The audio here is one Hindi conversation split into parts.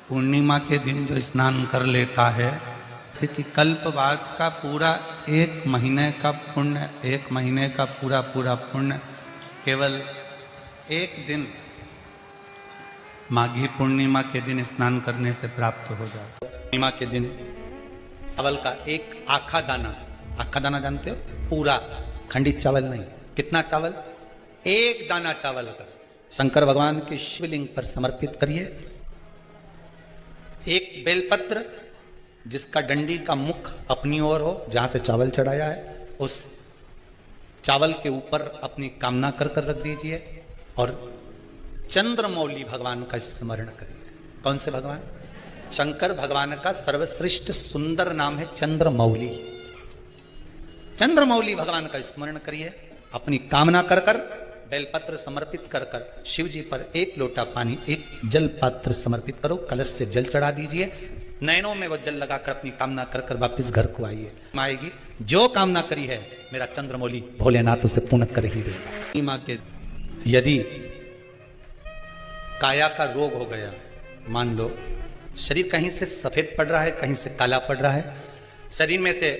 पूर्णिमा के दिन जो स्नान कर लेता है कि कल्पवास का पूरा एक महीने का पुण्य, एक महीने का पूरा पुण्य केवल एक दिन माघी पूर्णिमा के दिन स्नान करने से प्राप्त हो जाता है। पूर्णिमा के दिन चावल का एक आखा दाना जानते हो? पूरा खंडित चावल नहीं। कितना चावल? एक दाना चावल का शंकर भगवान के शिवलिंग पर समर्पित करिए। एक बेलपत्र जिसका डंडी का मुख अपनी ओर हो, जहां से चावल चढ़ाया है, उस चावल के ऊपर अपनी कामना कर रख दीजिए और चंद्रमौली भगवान का स्मरण करिए। कौन से भगवान? शंकर भगवान का सर्वश्रेष्ठ सुंदर नाम है चंद्रमौली। चंद्रमौली भगवान का स्मरण करिए। अपनी कामना कर बेलपत्र समर्पित कर शिव जी पर एक लोटा पानी, एक जल पात्र समर्पित करो, कलश से जल चढ़ा दीजिए। नयनों में वो जल लगाकर अपनी कामना कर वापिस घर को आइए। आएगी जो कामना करी है मेरा चंद्रमौली भोलेनाथ उसे पूर्ण कर ही देगा। माँ के यदि काया का रोग हो गया, मान लो शरीर कहीं से सफेद पड़ रहा है, कहीं से काला पड़ रहा है, शरीर में से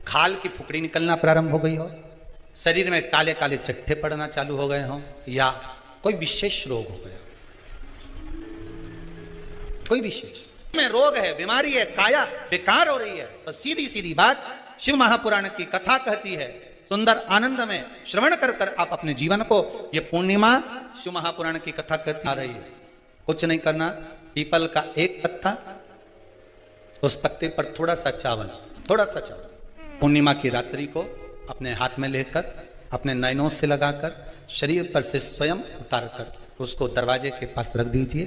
खाल की फुकड़ी निकलना प्रारंभ हो गई हो, शरीर में काले काले चट्टे पड़ना चालू हो गए हों, या कोई विशेष रोग हो गया, कोई विशेष में रोग है, बीमारी है, काया बेकार हो रही है, तो सीधी सीधी बात शिव महापुराण की कथा कहती है। सुंदर आनंद में श्रवण कर आप अपने जीवन को, ये पूर्णिमा शिव महापुराण की कथा कहती आ रही है। कुछ नहीं करना, पीपल का एक पत्ता, उस पत्ते पर थोड़ा सा चावल, पूर्णिमा की रात्रि को अपने हाथ में लेकर अपने नयनों से लगाकर शरीर पर से स्वयं उतार कर उसको दरवाजे के पास रख दीजिए।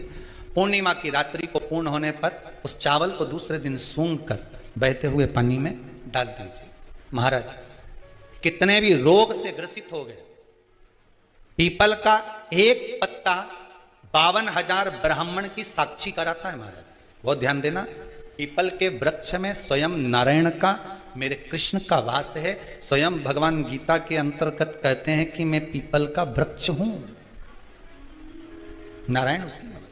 पूर्णिमा की रात्रि को पूर्ण होने पर उस चावल को दूसरे दिन सूंघ कर बहते हुए पानी में डाल दीजिए। महाराज कितने भी रोग से ग्रसित हो गए, पीपल का एक पत्ता 52,000 ब्राह्मण की साक्षी कराता है। महाराज बहुत ध्यान देना, पीपल के वृक्ष में स्वयं नारायण का, मेरे कृष्ण का वास है। स्वयं भगवान गीता के अंतर्गत कहते हैं कि मैं पीपल का वृक्ष हूं, नारायण उसी में।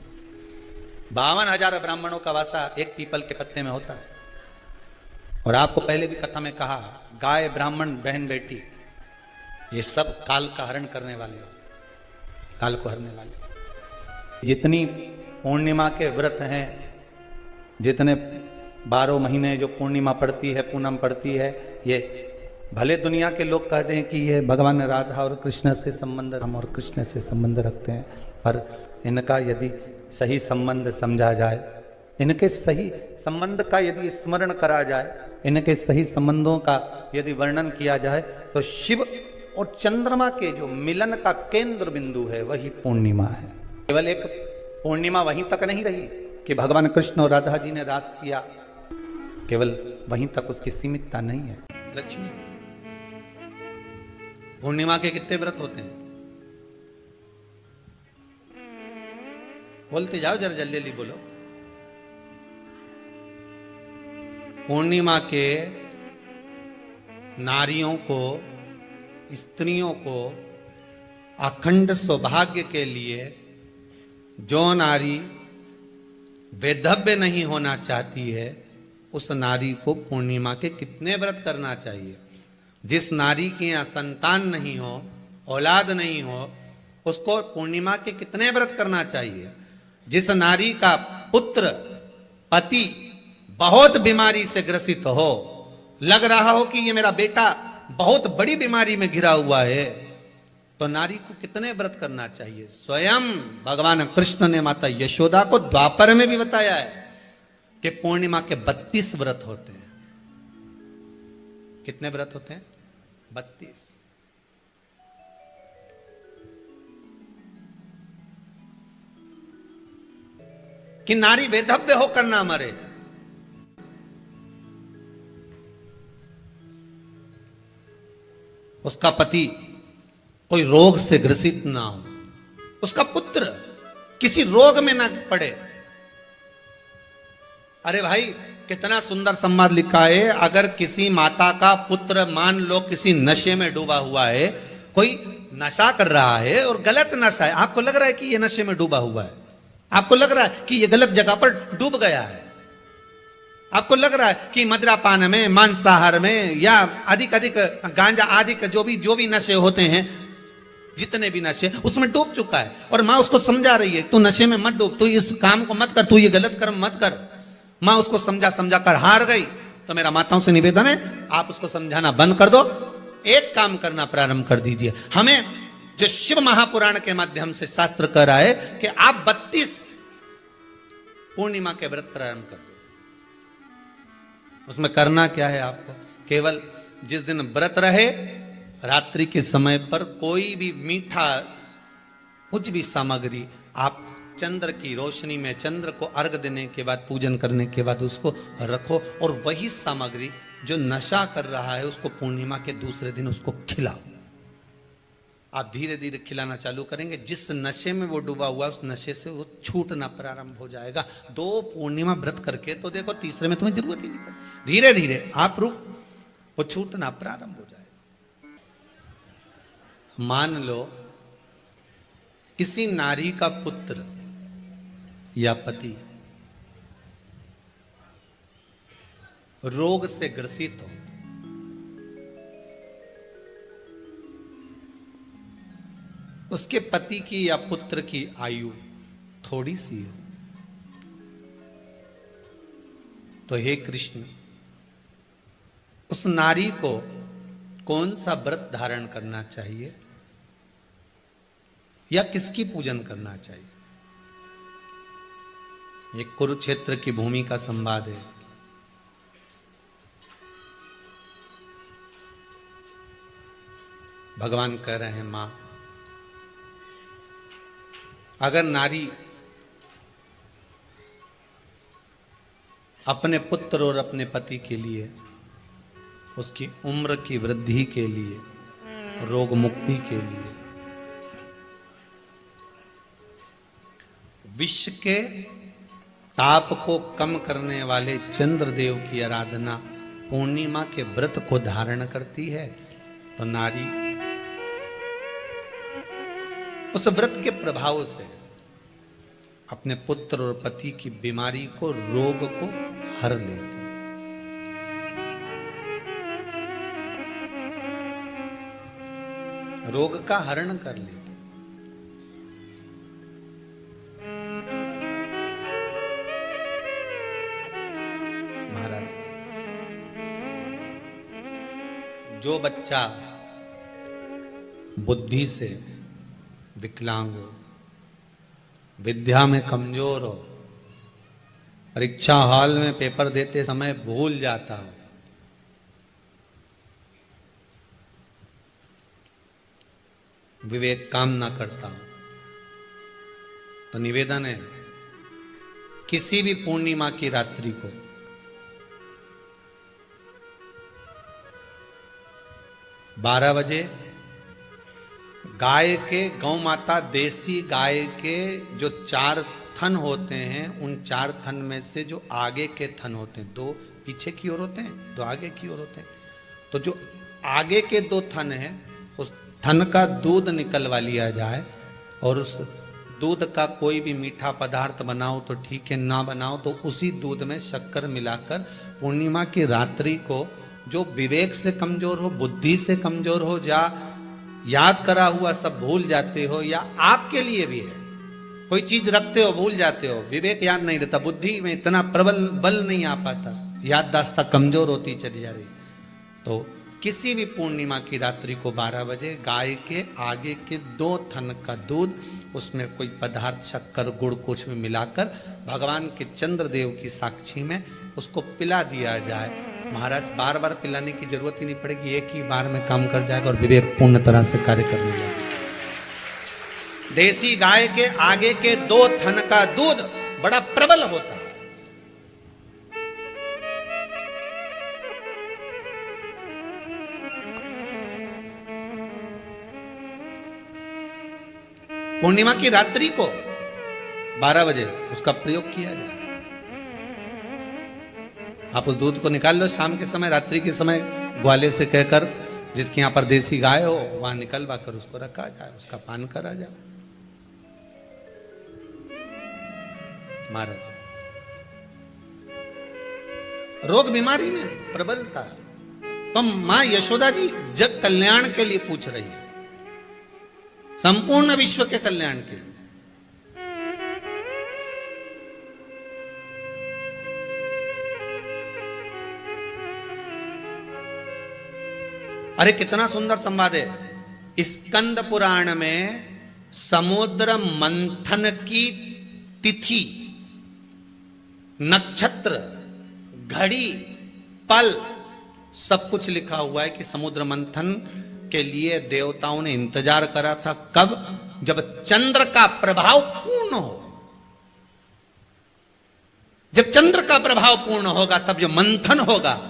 52,000 ब्राह्मणों का वासा एक पीपल के पत्ते में होता है। और आपको पहले भी कथा में कहा, गाय, ब्राह्मण, बहन, बेटी, ये सब काल का हरण करने वाले हो, काल को हरने वाले। जितनी पूर्णिमा के व्रत हैं, जितने 12 महीने जो पूर्णिमा पड़ती है, पूनम पड़ती है, ये भले दुनिया के लोग कहते हैं कि ये भगवान राधा और कृष्ण से संबंध, हम और कृष्ण से संबंध रखते हैं, पर इनका यदि सही संबंध समझा जाए, इनके सही संबंध का यदि स्मरण करा जाए, इनके सही संबंधों का यदि वर्णन किया जाए, तो शिव और चंद्रमा के जो मिलन का केंद्र बिंदु है वही पूर्णिमा है। केवल एक पूर्णिमा वहीं तक नहीं रही कि भगवान कृष्ण और राधा जी ने रास किया, केवल वहीं तक उसकी सीमितता नहीं है। लक्ष्मी पूर्णिमा के कितने व्रत होते हैं? बोलते जाओ, जरा जल्दी जल्दी बोलो। पूर्णिमा के नारियों को, स्त्रियों को अखंड सौभाग्य के लिए, जो नारी वैधव्य नहीं होना चाहती है, उस नारी को पूर्णिमा के कितने व्रत करना चाहिए? जिस नारी के यहाँ संतान नहीं हो, औलाद नहीं हो, उसको पूर्णिमा के कितने व्रत करना चाहिए? जिस नारी का पुत्र, पति बहुत बीमारी से ग्रसित हो, लग रहा हो कि ये मेरा बेटा बहुत बड़ी बीमारी में घिरा हुआ है, तो नारी को कितने व्रत करना चाहिए? स्वयं भगवान कृष्ण ने माता यशोदा को द्वापर में भी बताया है कि पूर्णिमा के 32 व्रत होते हैं। कितने व्रत होते हैं? 32। कि नारी वैधव्य होकर ना मरे। उसका पति कोई रोग से ग्रसित ना हो, उसका पुत्र किसी रोग में ना पड़े। अरे भाई कितना सुंदर संवाद लिखा है। अगर किसी माता का पुत्र मान लो किसी नशे में डूबा हुआ है, कोई नशा कर रहा है और गलत नशा है, आपको लग रहा है कि ये नशे में डूबा हुआ है, आपको लग रहा है कि ये गलत जगह पर डूब गया है, आपको लग रहा है कि मदिरापान में, मांसाहार में या अधिक अधिक गांजा आदि जो भी नशे होते हैं, जितने भी नशे, उसमें डूब चुका है। और माँ उसको समझा रही है, तू नशे में मत डूब, तू इस काम को मत कर, तू ये गलत कर्म मत कर। माँ उसको समझा कर हार गई। तो मेरा माताओं से निवेदन है, आप उसको समझाना बंद कर दो, एक काम करना प्रारंभ कर दीजिए। हमें जो शिव महापुराण के माध्यम से शास्त्र कह रहा है कि आप 32 पूर्णिमा के व्रत प्रारंभ कर दो। उसमें करना क्या है आपको? केवल जिस दिन व्रत रहे, रात्रि के समय पर कोई भी मीठा, कुछ भी सामग्री आप चंद्र की रोशनी में, चंद्र को अर्घ देने के बाद, पूजन करने के बाद उसको रखो, और वही सामग्री जो नशा कर रहा है उसको पूर्णिमा के दूसरे दिन उसको खिलाओ। आप धीरे धीरे खिलाना चालू करेंगे, जिस नशे में वो डूबा हुआ उस नशे से वो छूटना प्रारंभ हो जाएगा। 2 पूर्णिमा व्रत करके तो देखो, तीसरे में तुम्हें जरूरत ही नहीं पड़ेगी। धीरे धीरे आप वो छूटना प्रारंभ हो जाएगा। मान लो किसी नारी का पुत्र या पति रोग से ग्रसित हो, उसके पति की या पुत्र की आयु थोड़ी सी हो, तो हे कृष्ण, उस नारी को कौन सा व्रत धारण करना चाहिए या किसकी पूजन करना चाहिए? ये कुरुक्षेत्र की भूमि का संवाद है। भगवान कह रहे हैं, मां, अगर नारी अपने पुत्र और अपने पति के लिए, उसकी उम्र की वृद्धि के लिए, रोग मुक्ति के लिए, विश्व के ताप को कम करने वाले चंद्रदेव की आराधना, पूर्णिमा के व्रत को धारण करती है, तो नारी उस व्रत के प्रभाव से अपने पुत्र और पति की बीमारी को, रोग को हर लेती है। रोग का हरण कर लेती। महाराज, जो बच्चा बुद्धि से विकलांग हो, विद्या में कमजोर हो, परीक्षा हॉल में पेपर देते समय भूल जाता हो, विवेक काम ना करता हो, तो निवेदन है, किसी भी पूर्णिमा की रात्रि को बारह बजे गाय के, गौ माता देसी गाय के जो 4 थन होते हैं, उन 4 थन में से जो आगे के थन होते हैं, 2 पीछे की ओर होते हैं, 2 आगे की ओर होते हैं, तो जो आगे के 2 थन हैं, उस थन का दूध निकलवा लिया जाए, और उस दूध का कोई भी मीठा पदार्थ बनाओ तो ठीक है, ना बनाओ तो उसी दूध में शक्कर मिलाकर पूर्णिमा की रात्रि को, जो विवेक से कमजोर हो, बुद्धि से कमजोर हो, या याद करा हुआ सब भूल जाते हो, या आपके लिए भी है, कोई चीज रखते हो भूल जाते हो, विवेक याद नहीं रहता, बुद्धि में इतना प्रबल बल नहीं आ पाता, याददाश्त कमजोर होती चली जा रही, तो किसी भी पूर्णिमा की रात्रि को 12 बजे गाय के आगे के 2 थन का दूध, उसमें कोई पदार्थ, शक्कर, गुड़ कुछ भी मिलाकर भगवान के चंद्रदेव की साक्षी में उसको पिला दिया जाए। महाराज, बार बार पिलाने की जरूरत ही नहीं पड़ेगी, एक ही बार में काम कर जाएगा और विवेक पूर्ण तरह से कार्य करने लगेगा। देसी गाय के आगे के 2 थन का दूध बड़ा प्रबल होता है। पूर्णिमा की रात्रि को 12 बजे उसका प्रयोग किया जाए। आप उस दूध को निकाल लो, शाम के समय, रात्रि के समय ग्वाले से कहकर, जिसके यहाँ पर देसी गाय हो, वहां निकलवा कर उसको रखा जाए, उसका पान करा जाए। महाराज, रोग बीमारी में प्रबलता, तो मां यशोदा जी जग कल्याण के लिए पूछ रही है, संपूर्ण विश्व के कल्याण के लिए। अरे कितना सुंदर संवाद है। स्कंद पुराण में समुद्र मंथन की तिथि, नक्षत्र, घड़ी, पल सब कुछ लिखा हुआ है कि समुद्र मंथन के लिए देवताओं ने इंतजार करा था। कब? जब चंद्र का प्रभाव पूर्ण हो। जब चंद्र का प्रभाव पूर्ण होगा तब जो मंथन होगा,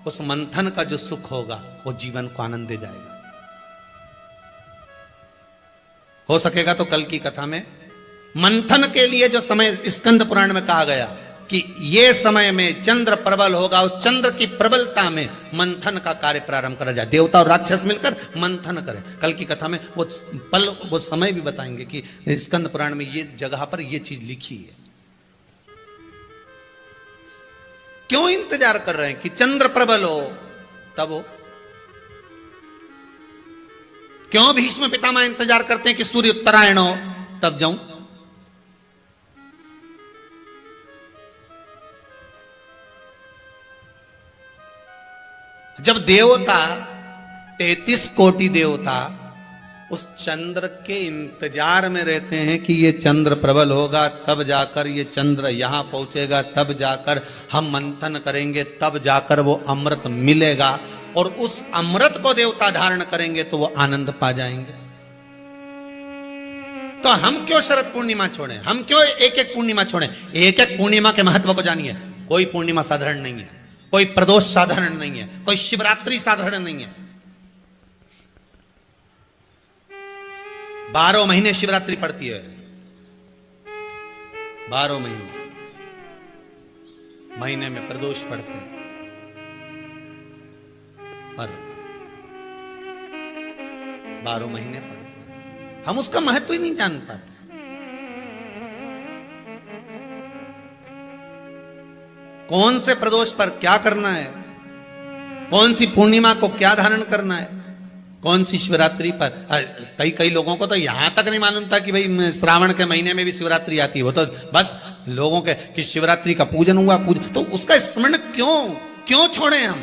उस मंथन का जो सुख होगा वो जीवन को आनंद दे जाएगा। हो सकेगा तो कल की कथा में मंथन के लिए जो समय स्कंद पुराण में कहा गया कि ये समय में चंद्र प्रबल होगा, उस चंद्र की प्रबलता में मंथन का कार्य प्रारंभ करा जाए। देवता और राक्षस मिलकर मंथन करें। कल की कथा में वो पल, वो समय भी बताएंगे कि स्कंद पुराण में ये जगह पर ये चीज लिखी है। क्यों इंतजार कर रहे हैं कि चंद्र प्रबल हो तब हो? क्यों भीष्म पितामह इंतजार करते हैं कि सूर्य उत्तरायण हो तब जाऊं? जब देवता 33 कोटि देवता उस चंद्र के इंतजार में रहते हैं कि ये चंद्र प्रबल होगा, तब जाकर ये चंद्र यहां पहुंचेगा, तब जाकर हम मंथन करेंगे, तब जाकर वो अमृत मिलेगा, और उस अमृत को देवता धारण करेंगे तो वो आनंद पा जाएंगे। तो हम क्यों शरद पूर्णिमा छोड़ें? हम क्यों एक एक पूर्णिमा छोड़ें? एक एक पूर्णिमा के महत्व को जानिए। कोई पूर्णिमा साधारण नहीं है, कोई प्रदोष साधारण नहीं है, कोई शिवरात्रि साधारण नहीं है। 12 महीने शिवरात्रि पड़ती है, 12 महीने में प्रदोष पड़ते हैं, पर 12 महीने पड़ते हैं। हम उसका महत्व ही नहीं जान पाते। कौन से प्रदोष पर क्या करना है, कौन सी पूर्णिमा को क्या धारण करना है, कौन सी शिवरात्रि पर। कई लोगों को तो यहां तक नहीं मालूम था कि भाई श्रावण के महीने में भी शिवरात्रि आती है। वो तो बस लोगों के कि शिवरात्रि का पूजन हुआ, तो उसका स्मरण क्यों छोड़े हम?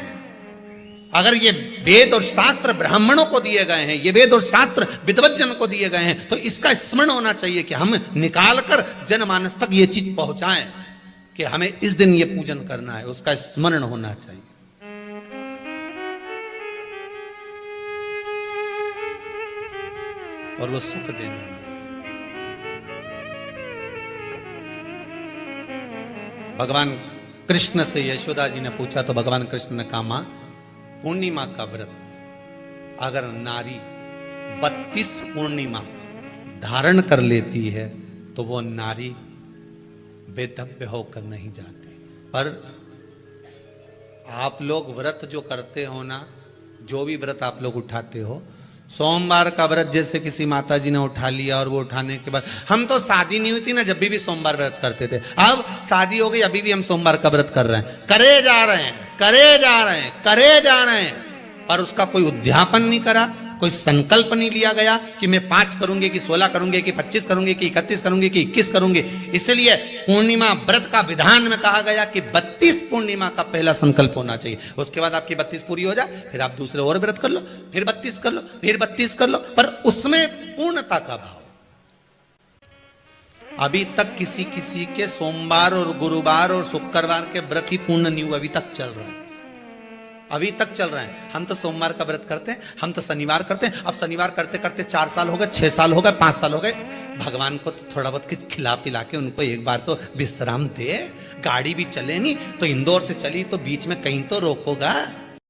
अगर ये वेद और शास्त्र ब्राह्मणों को दिए गए हैं, ये वेद और शास्त्र विद्वज्जन को दिए गए हैं, तो इसका स्मरण होना चाहिए कि हम निकालकर जनमानस तक ये चीज पहुंचाएं कि हमें इस दिन ये पूजन करना है। उसका स्मरण होना चाहिए। और वो सुख देने वाला। भगवान कृष्ण से यशोदा जी ने पूछा तो भगवान कृष्ण ने कहा, मां पूर्णिमा का व्रत अगर नारी 32 पूर्णिमा धारण कर लेती है तो वो नारी बेधव्य होकर नहीं जाती। पर आप लोग व्रत जो करते हो ना, जो भी व्रत आप लोग उठाते हो, सोमवार का व्रत जैसे किसी माता जी ने उठा लिया और वो उठाने के बाद, हम तो शादी नहीं हुई थी ना जब भी सोमवार व्रत करते थे, अब शादी हो गई अभी भी हम सोमवार का व्रत कर रहे हैं, करे जा रहे हैं, पर उसका कोई उद्यापन नहीं करा, कोई संकल्प नहीं लिया गया कि मैं 5 करूंगी कि 16 करूंगी कि 25 करूंगी कि 31 करूंगी कि 21 करूंगी। इसलिए पूर्णिमा व्रत का विधान में कहा गया कि 32 पूर्णिमा का पहला संकल्प होना चाहिए। उसके बाद आपकी 32 पूरी हो जाए, फिर आप दूसरे और व्रत कर लो, फिर 32 कर लो, फिर 32 कर लो, पर उसमें पूर्णता का भाव। अभी तक किसी के सोमवार और गुरुवार और शुक्रवार के व्रत ही पूर्ण नहीं हुआ, अभी तक चल रहा है, अभी तक चल रहा है। हम तो सोमवार का व्रत करते हैं, हम तो शनिवार करते हैं, अब शनिवार करते करते 4 साल हो गए, 6 साल हो गए, 5 साल हो गए। भगवान को तो थोड़ा बहुत कुछ खिला पिला के उनको एक बार तो विश्राम दे। गाड़ी भी चले नहीं तो इंदौर से चली तो बीच में कहीं तो रोकोगा।